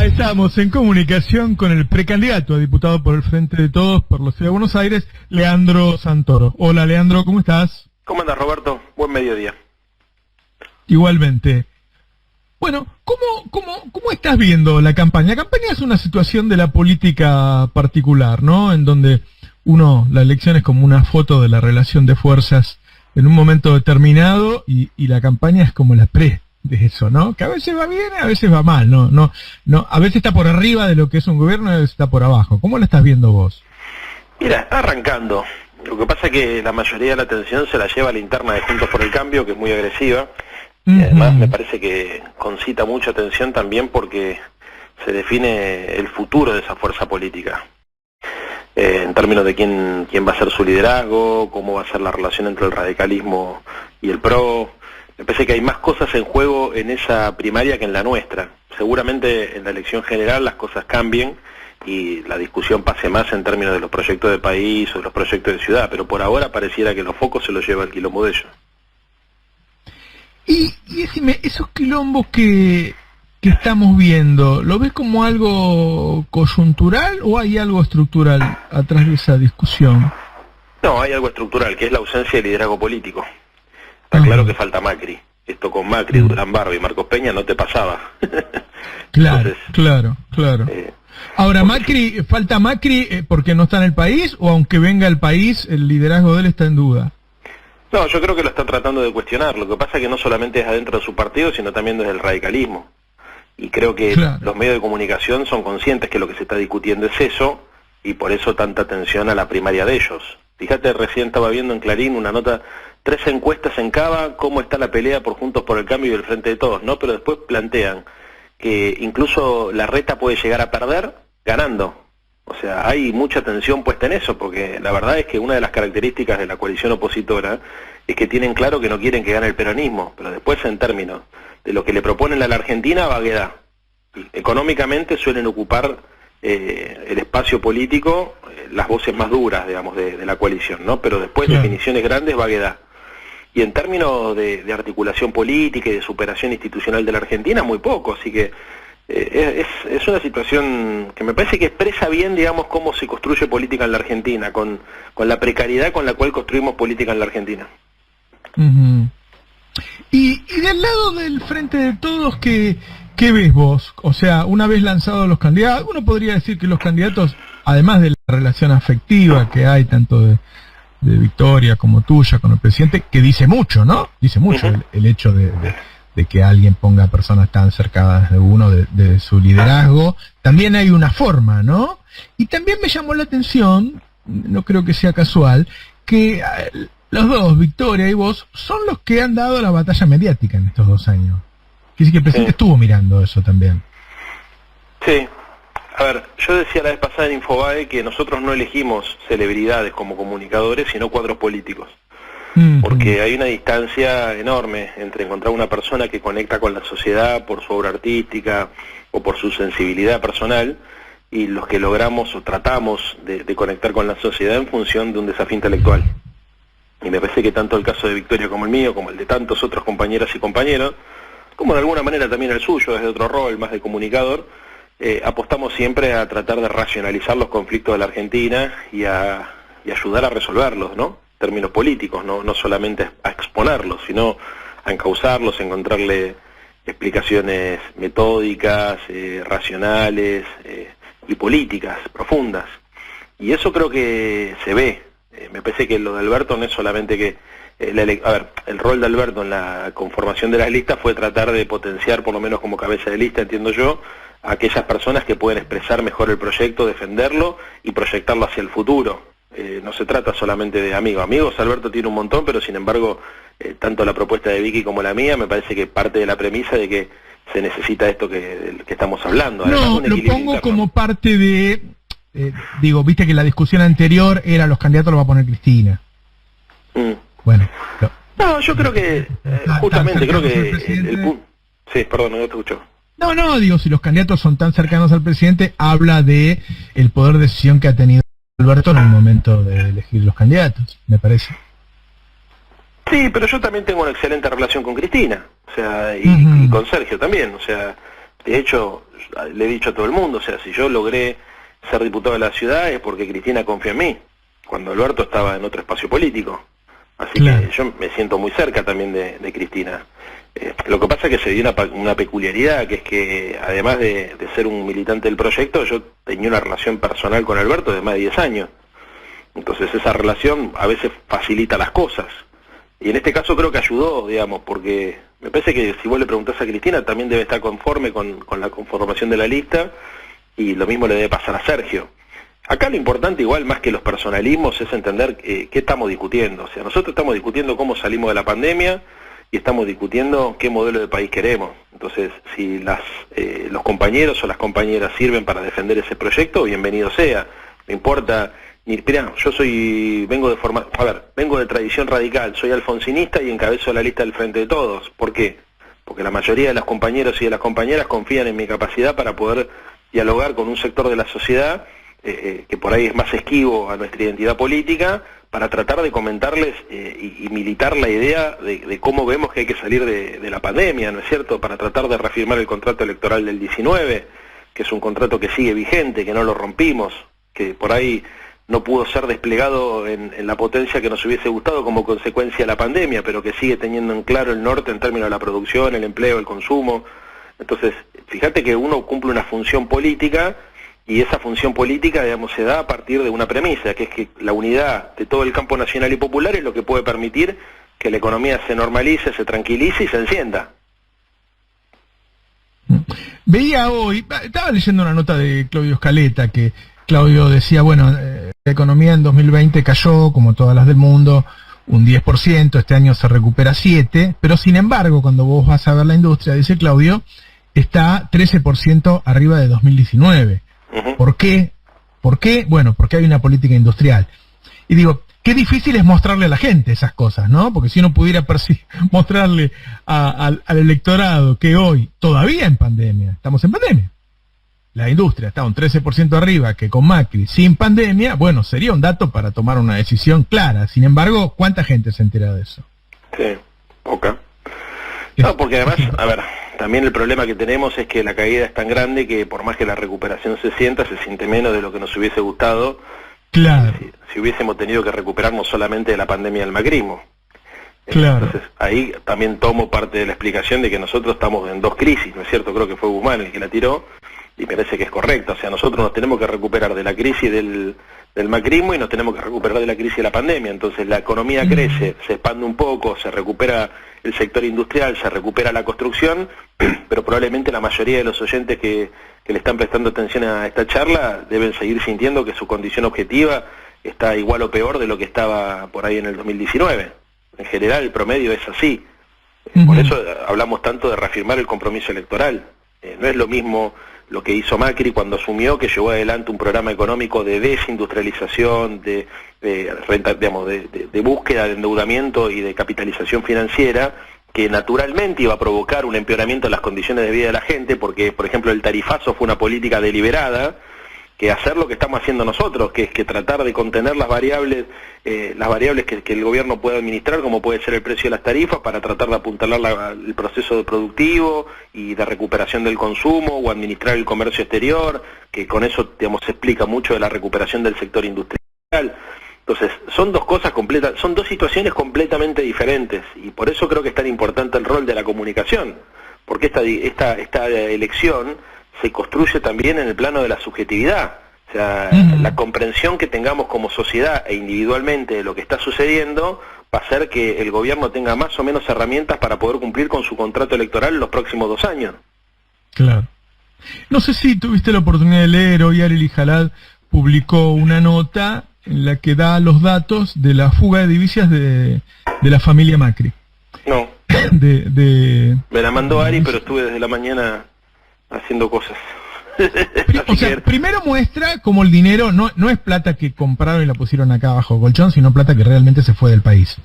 Ya estamos en comunicación con el precandidato a diputado por el Frente de Todos por la Ciudad de Buenos Aires, Leandro Santoro. Hola Leandro, ¿cómo estás? ¿Cómo andas, Roberto? Buen mediodía. Igualmente. Bueno, ¿cómo estás viendo la campaña? La campaña es una situación de la política particular, ¿no? En donde la elección es como una foto de la relación de fuerzas en un momento determinado y la campaña es como la pre de eso, ¿no? Que a veces va bien, a veces va mal, no, a veces está por arriba de lo que es un gobierno y a veces está por abajo. ¿Cómo la estás viendo vos? Mira, está arrancando. Lo que pasa es que la mayoría de la atención se la lleva a la interna de Juntos por el Cambio, que es muy agresiva. Y además me parece que concita mucha atención también porque se define el futuro de esa fuerza política. En términos de quién va a ser su liderazgo, cómo va a ser la relación entre el radicalismo y el PRO. Me parece que hay más cosas en juego en esa primaria que en la nuestra. Seguramente en la elección general las cosas cambien y la discusión pase más en términos de los proyectos de país o de los proyectos de ciudad, pero por ahora pareciera que los focos se los lleva el quilombo de ellos. Y decime, esos quilombos que estamos viendo, ¿lo ves como algo coyuntural o hay algo estructural atrás de esa discusión? No, hay algo estructural, que es la ausencia de liderazgo político. Está claro que falta Macri. Esto con Macri, Durán Barba y Marcos Peña no te pasaba. Claro, entonces, claro. Ahora, ¿falta Macri porque no está en el país o aunque venga al país el liderazgo de él está en duda? No, yo creo que lo está tratando de cuestionar. Lo que pasa es que no solamente es adentro de su partido, sino también desde el radicalismo. Y creo que los medios de comunicación son conscientes que lo que se está discutiendo es eso, y por eso tanta atención a la primaria de ellos. Fíjate, recién estaba viendo en Clarín una nota, 3 encuestas en Cava, cómo está la pelea por Juntos por el Cambio y el Frente de Todos, ¿no? Pero después plantean que incluso Larreta puede llegar a perder ganando. O sea, hay mucha atención puesta en eso, porque la verdad es que una de las características de la coalición opositora es que tienen claro que no quieren que gane el peronismo, pero después en términos de lo que le proponen a la Argentina, vaguedad. Económicamente suelen ocupar el espacio político, las voces más duras, digamos, de la coalición, ¿no? Pero después definiciones grandes, vaguedad. Y en términos de articulación política y de superación institucional de la Argentina, muy poco, así que es una situación que me parece que expresa bien, digamos, cómo se construye política en la Argentina, con la precariedad con la cual construimos política en la Argentina. Y del lado del Frente de Todos, ¿qué ves vos? O sea, una vez lanzados los candidatos, uno podría decir que los candidatos, además de la relación afectiva que hay, tanto de Victoria como tuya con el presidente, que dice mucho, ¿no? Dice mucho el hecho de que alguien ponga personas tan cercanas de uno, de su liderazgo. También hay una forma, ¿no? Y también me llamó la atención, no creo que sea casual, que los dos, Victoria y vos, son los que han dado la batalla mediática en estos 2 años. Quiere decir que el presidente estuvo mirando eso también. Sí. A ver, yo decía la vez pasada en Infobae que nosotros no elegimos celebridades como comunicadores, sino cuadros políticos. Porque hay una distancia enorme entre encontrar una persona que conecta con la sociedad por su obra artística o por su sensibilidad personal, y los que logramos o tratamos de conectar con la sociedad en función de un desafío intelectual. Y me parece que tanto el caso de Victoria como el mío, como el de tantos otros compañeras y compañeros, como de alguna manera también el suyo, desde otro rol, más de comunicador, apostamos siempre a tratar de racionalizar los conflictos de la Argentina y ayudar a resolverlos, ¿no? En términos políticos, no solamente a exponerlos, sino a encauzarlos, a encontrarle explicaciones metódicas, racionales y políticas profundas. Y eso creo que se ve. Me parece que lo de Alberto no es solamente que... el rol de Alberto en la conformación de las listas fue tratar de potenciar, por lo menos como cabeza de lista, entiendo yo, a aquellas personas que pueden expresar mejor el proyecto, defenderlo y proyectarlo hacia el futuro. No se trata solamente de amigos. Amigos Alberto tiene un montón, pero sin embargo, tanto la propuesta de Vicky como la mía, me parece que parte de la premisa de que se necesita esto que estamos hablando. Además, no, lo pongo como parte de... viste que la discusión anterior era los candidatos los va a poner Cristina. Bueno. No, yo creo que, justamente, creo que el punto... Sí, perdón, no te escucho. No, digo, si los candidatos son tan cercanos al presidente, habla de el poder de decisión que ha tenido Alberto en el momento de elegir los candidatos, me parece. Sí, pero yo también tengo una excelente relación con Cristina, o sea, y con Sergio también, o sea, de hecho, le he dicho a todo el mundo, o sea, si yo logré ser diputado de la ciudad es porque Cristina confía en mí, cuando Alberto estaba en otro espacio político. Así que yo me siento muy cerca también de Cristina. Lo que pasa es que se dio una peculiaridad, que es que además de ser un militante del proyecto, yo tenía una relación personal con Alberto de más de 10 años. Entonces esa relación a veces facilita las cosas. Y en este caso creo que ayudó, digamos, porque me parece que si vos le preguntás a Cristina también debe estar conforme con la conformación de la lista, y lo mismo le debe pasar a Sergio. Acá lo importante, igual más que los personalismos, es entender qué estamos discutiendo. O sea, nosotros estamos discutiendo cómo salimos de la pandemia y estamos discutiendo qué modelo de país queremos. Entonces, si los compañeros o las compañeras sirven para defender ese proyecto, bienvenido sea. No importa, mirá, yo vengo de tradición radical, soy alfonsinista y encabezo la lista del Frente de Todos. ¿Por qué? Porque la mayoría de los compañeros y de las compañeras confían en mi capacidad para poder dialogar con un sector de la sociedad que por ahí es más esquivo a nuestra identidad política, para tratar de comentarles y militar la idea de cómo vemos que hay que salir de la pandemia, ¿no es cierto?, para tratar de reafirmar el contrato electoral del 19, que es un contrato que sigue vigente, que no lo rompimos, que por ahí no pudo ser desplegado en la potencia que nos hubiese gustado como consecuencia de la pandemia, pero que sigue teniendo en claro el norte en términos de la producción, el empleo, el consumo. Entonces, fíjate que uno cumple una función política, y esa función política, digamos, se da a partir de una premisa, que es que la unidad de todo el campo nacional y popular es lo que puede permitir que la economía se normalice, se tranquilice y se encienda. Veía hoy, estaba leyendo una nota de Claudio Scaletta, que Claudio decía, bueno, la economía en 2020 cayó, como todas las del mundo, un 10%, este año se recupera 7%, pero sin embargo, cuando vos vas a ver la industria, dice Claudio, está 13% arriba de 2019. ¿Por qué? ¿Por qué? Bueno, porque hay una política industrial. Y digo, qué difícil es mostrarle a la gente esas cosas, ¿no? Porque si uno pudiera mostrarle al electorado que hoy, todavía en pandemia, estamos en pandemia, la industria está un 13% arriba que con Macri, sin pandemia, bueno, sería un dato para tomar una decisión clara. Sin embargo, ¿cuánta gente se entera de eso? Sí, poca. No, porque además, a ver, también el problema que tenemos es que la caída es tan grande que por más que la recuperación se siente menos de lo que nos hubiese gustado. Claro. Si hubiésemos tenido que recuperarnos solamente de la pandemia del macrismo. Claro. Entonces, ahí también tomo parte de la explicación de que nosotros estamos en dos crisis, ¿no es cierto? Creo que fue Guzmán el que la tiró, y me parece que es correcto. O sea, nosotros nos tenemos que recuperar de la crisis del macrismo y nos tenemos que recuperar de la crisis de la pandemia. Entonces la economía crece, se expande un poco, se recupera el sector industrial, se recupera la construcción, pero probablemente la mayoría de los oyentes que le están prestando atención a esta charla deben seguir sintiendo que su condición objetiva está igual o peor de lo que estaba por ahí en el 2019. En general el promedio es así. Por eso hablamos tanto de reafirmar el compromiso electoral. No es lo mismo lo que hizo Macri cuando asumió, que llevó adelante un programa económico de desindustrialización, de búsqueda de endeudamiento y de capitalización financiera, que naturalmente iba a provocar un empeoramiento de las condiciones de vida de la gente, porque, por ejemplo, el tarifazo fue una política deliberada, que hacer lo que estamos haciendo nosotros, que es que tratar de contener las variables que el gobierno puede administrar, como puede ser el precio de las tarifas, para tratar de apuntalar el proceso productivo y de recuperación del consumo, o administrar el comercio exterior, que con eso, digamos, se explica mucho de la recuperación del sector industrial. Entonces, son dos situaciones completamente diferentes, y por eso creo que es tan importante el rol de la comunicación, porque esta elección se construye también en el plano de la subjetividad. O sea, la comprensión que tengamos como sociedad e individualmente de lo que está sucediendo va a hacer que el gobierno tenga más o menos herramientas para poder cumplir con su contrato electoral en los próximos 2 años. Claro. No sé si tuviste la oportunidad de leer, hoy Arely Jalad publicó una nota en la que da los datos de la fuga de divisas de la familia Macri. No. Me la mandó Ari, pero estuve desde la mañana haciendo cosas. O sea, primero muestra cómo el dinero no es plata que compraron y la pusieron acá bajo colchón, sino plata que realmente se fue del país.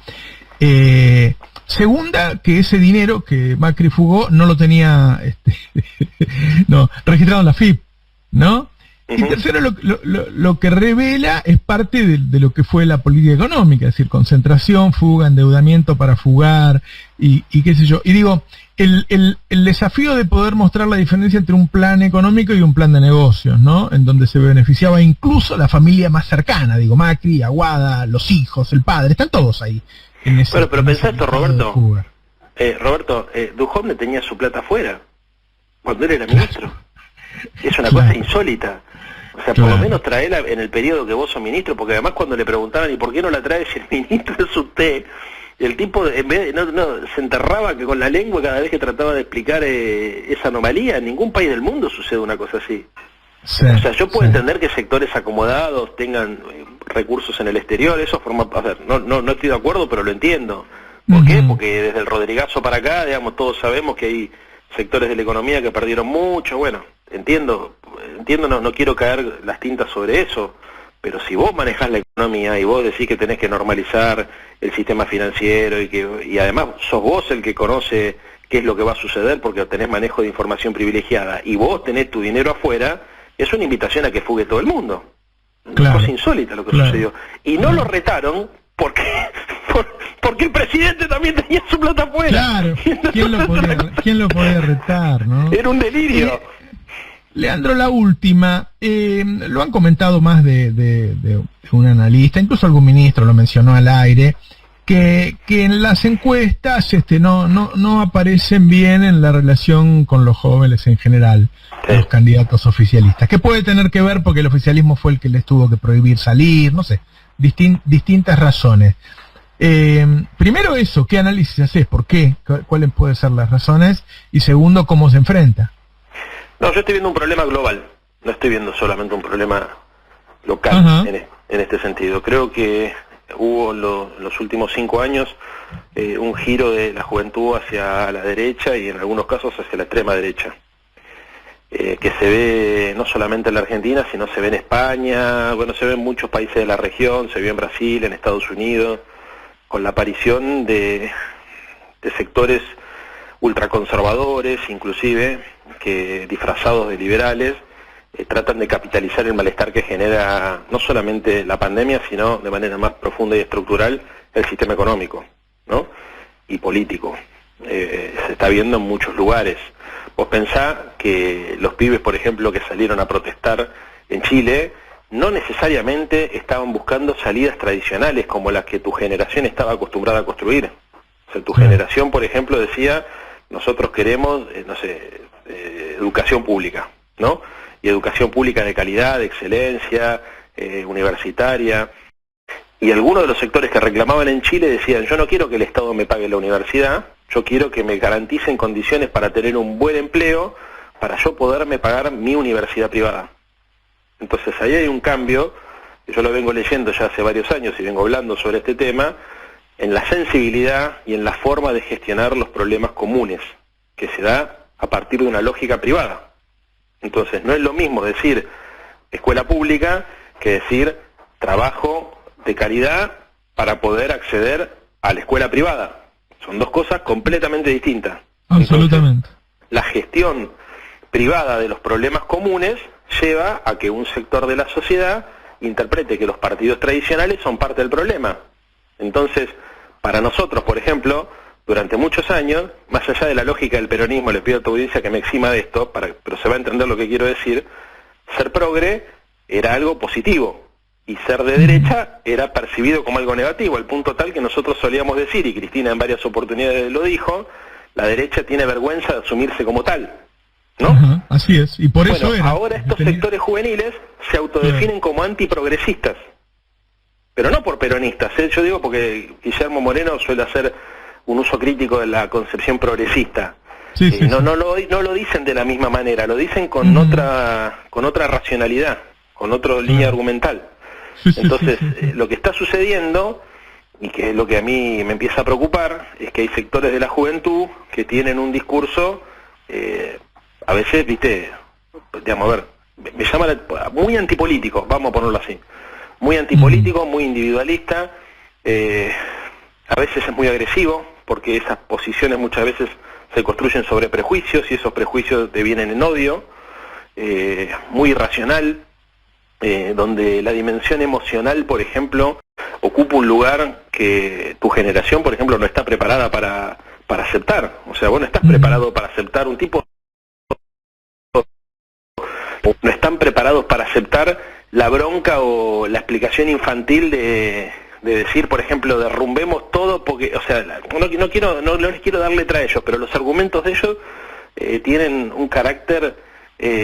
Segunda, que ese dinero que Macri fugó no lo tenía registrado en la FIP, ¿no? Y tercero, lo que revela es parte de lo que fue la política económica, es decir, concentración, fuga, endeudamiento para fugar, y qué sé yo. Y digo, el desafío de poder mostrar la diferencia entre un plan económico y un plan de negocios, ¿no? En donde se beneficiaba incluso la familia más cercana, digo, Macri, Aguada, los hijos, el padre, están todos ahí. Pero pensá esto, Roberto. Roberto, Duhovne tenía su plata afuera, cuando él era ministro. Es una cosa insólita. O sea, por lo menos traela en el periodo que vos sos ministro, porque además cuando le preguntaban, ¿y por qué no la trae si el ministro es usted? El tipo, en vez de, se enterraba que con la lengua cada vez que trataba de explicar esa anomalía. En ningún país del mundo sucede una cosa así. Sí, o sea, yo puedo entender que sectores acomodados tengan recursos en el exterior, eso forma... A ver, no estoy de acuerdo, pero lo entiendo. ¿Por qué? Porque desde el Rodrigazo para acá, digamos, todos sabemos que hay sectores de la economía que perdieron mucho. Bueno, entiendo, no quiero caer las tintas sobre eso, pero si vos manejás la economía y vos decís que tenés que normalizar el sistema financiero y además sos vos el que conoce qué es lo que va a suceder porque tenés manejo de información privilegiada y vos tenés tu dinero afuera, es una invitación a que fugue todo el mundo. Una cosa insólita lo que sucedió. Y no lo retaron porque el presidente también tenía su plata afuera. Claro, ¿quién lo podía retar, no? Era un delirio. Leandro, la última, lo han comentado más de un analista, incluso algún ministro lo mencionó al aire, que en las encuestas no aparecen bien en la relación con los jóvenes en general, los candidatos oficialistas. ¿Qué puede tener que ver? Porque el oficialismo fue el que les tuvo que prohibir salir, no sé, distintas razones. Primero eso, ¿qué análisis haces? ¿Por qué? ¿Cuáles pueden ser las razones? Y segundo, ¿cómo se enfrenta? No, yo estoy viendo un problema global, no estoy viendo solamente un problema local en este sentido. Creo que hubo en los últimos 5 años un giro de la juventud hacia la derecha y en algunos casos hacia la extrema derecha, que se ve no solamente en la Argentina, sino se ve en España, bueno, se ve en muchos países de la región, se vio en Brasil, en Estados Unidos, con la aparición de sectores ultraconservadores, inclusive, que disfrazados de liberales, tratan de capitalizar el malestar que genera no solamente la pandemia, sino de manera más profunda y estructural el sistema económico, ¿no? Y político. Se está viendo en muchos lugares. Vos pensá que los pibes, por ejemplo, que salieron a protestar en Chile, no necesariamente estaban buscando salidas tradicionales como las que tu generación estaba acostumbrada a construir. O sea, tu generación, por ejemplo, decía, nosotros queremos, educación pública, ¿no? Y educación pública de calidad, de excelencia, universitaria. Y algunos de los sectores que reclamaban en Chile decían, yo no quiero que el Estado me pague la universidad, yo quiero que me garanticen condiciones para tener un buen empleo, para yo poderme pagar mi universidad privada. Entonces ahí hay un cambio, que yo lo vengo leyendo ya hace varios años y vengo hablando sobre este tema, en la sensibilidad y en la forma de gestionar los problemas comunes, que se da a partir de una lógica privada. Entonces no es lo mismo decir escuela pública que decir trabajo de calidad para poder acceder a la escuela privada. Son dos cosas completamente distintas. Absolutamente. Entonces, la gestión privada de los problemas comunes lleva a que un sector de la sociedad interprete que los partidos tradicionales son parte del problema. Entonces, para nosotros, por ejemplo, durante muchos años, más allá de la lógica del peronismo, le pido a tu audiencia que me exima de esto, pero se va a entender lo que quiero decir, ser progre era algo positivo, y ser de derecha era percibido como algo negativo, al punto tal que nosotros solíamos decir, y Cristina en varias oportunidades lo dijo, la derecha tiene vergüenza de asumirse como tal, ¿no? Así es, y por eso ahora estos sectores juveniles se autodefinen como antiprogresistas, pero no por peronistas, yo digo porque Guillermo Moreno suele hacer un uso crítico de la concepción progresista. No lo dicen de la misma manera, lo dicen con otra racionalidad, con otra línea argumental. Entonces, lo que está sucediendo, y que es lo que a mí me empieza a preocupar, es que hay sectores de la juventud que tienen un discurso, a veces, digamos, a ver, me llama muy antipolítico, vamos a ponerlo así, muy antipolítico, muy individualista, a veces es muy agresivo, porque esas posiciones muchas veces se construyen sobre prejuicios, y esos prejuicios devienen en odio, muy irracional, donde la dimensión emocional, por ejemplo, ocupa un lugar que tu generación, por ejemplo, no está preparada para aceptar. O sea, vos no estás preparado para aceptar un tipo, no están preparados para aceptar la bronca o la explicación infantil de decir, por ejemplo, derrumbemos todo, porque, o sea, no les quiero dar letra a ellos, pero los argumentos de ellos tienen un carácter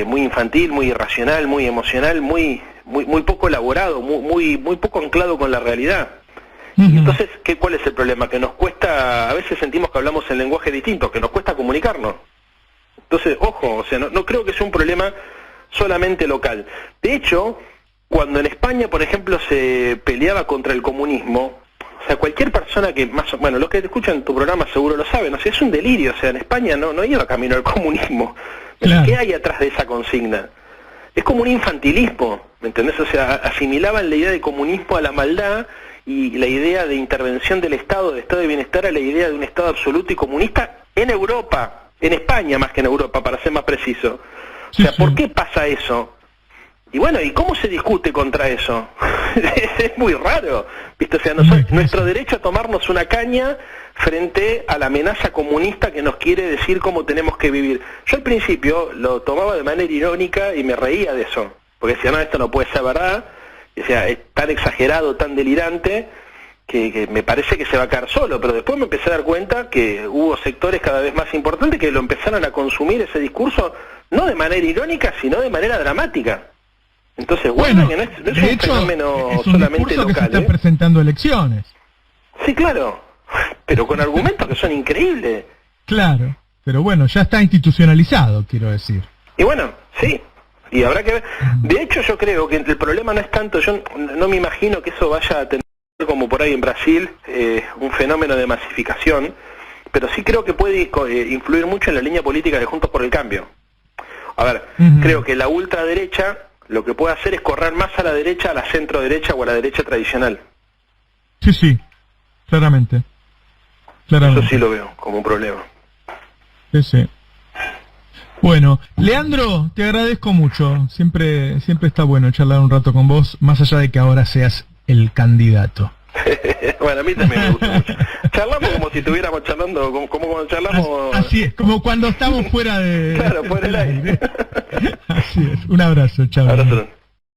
muy infantil, muy irracional, muy emocional, muy poco elaborado, muy poco anclado con la realidad. Y entonces, ¿cuál es el problema? Que nos cuesta, a veces sentimos que hablamos en lenguaje distinto, que nos cuesta comunicarnos. Entonces, ojo, o sea, no creo que sea un problema solamente local. De hecho, cuando en España, por ejemplo, se peleaba contra el comunismo, o sea, cualquier persona que bueno, los que escuchan tu programa seguro lo saben, o sea, es un delirio, o sea, en España no iba camino al comunismo. Claro. ¿Qué hay atrás de esa consigna? Es como un infantilismo, ¿me entendés? O sea, asimilaban la idea de comunismo a la maldad y la idea de intervención del Estado, de Estado de bienestar, a la idea de un Estado absoluto y comunista en Europa, en España más que en Europa, para ser más preciso. O sea, ¿por qué pasa eso? Y bueno, ¿y cómo se discute contra eso? Es muy raro, ¿viste? O sea, nuestro derecho a tomarnos una caña frente a la amenaza comunista que nos quiere decir cómo tenemos que vivir. Yo al principio lo tomaba de manera irónica y me reía de eso, porque decía, no, esto no puede ser verdad, y decía, es tan exagerado, tan delirante, que me parece que se va a caer solo, pero después me empecé a dar cuenta que hubo sectores cada vez más importantes que lo empezaron a consumir ese discurso, no de manera irónica, sino de manera dramática. Entonces, bueno, que no es un fenómeno solamente local. Que se están presentando elecciones. Sí, claro, pero con argumentos que son increíbles. Claro, pero bueno, ya está institucionalizado, quiero decir. Y bueno, sí, y habrá que ver. De hecho, yo creo que el problema no es tanto, yo no me imagino que eso vaya a tener como por ahí en Brasil, un fenómeno de masificación, pero sí creo que puede influir mucho en la línea política de Juntos por el Cambio. A ver, creo que la ultraderecha lo que puede hacer es correr más a la derecha, a la centro derecha o a la derecha tradicional. Sí, claramente. Eso sí lo veo como un problema. Sí. Bueno, Leandro, te agradezco mucho. Siempre está bueno charlar un rato con vos, más allá de que ahora seas el candidato. Bueno, a mí también me gusta mucho. Charlamos como si estuviéramos charlando, como cuando charlamos... Así es, como cuando estamos fuera de... Claro, fuera del aire. Así es. Un abrazo, chao. Abrazo.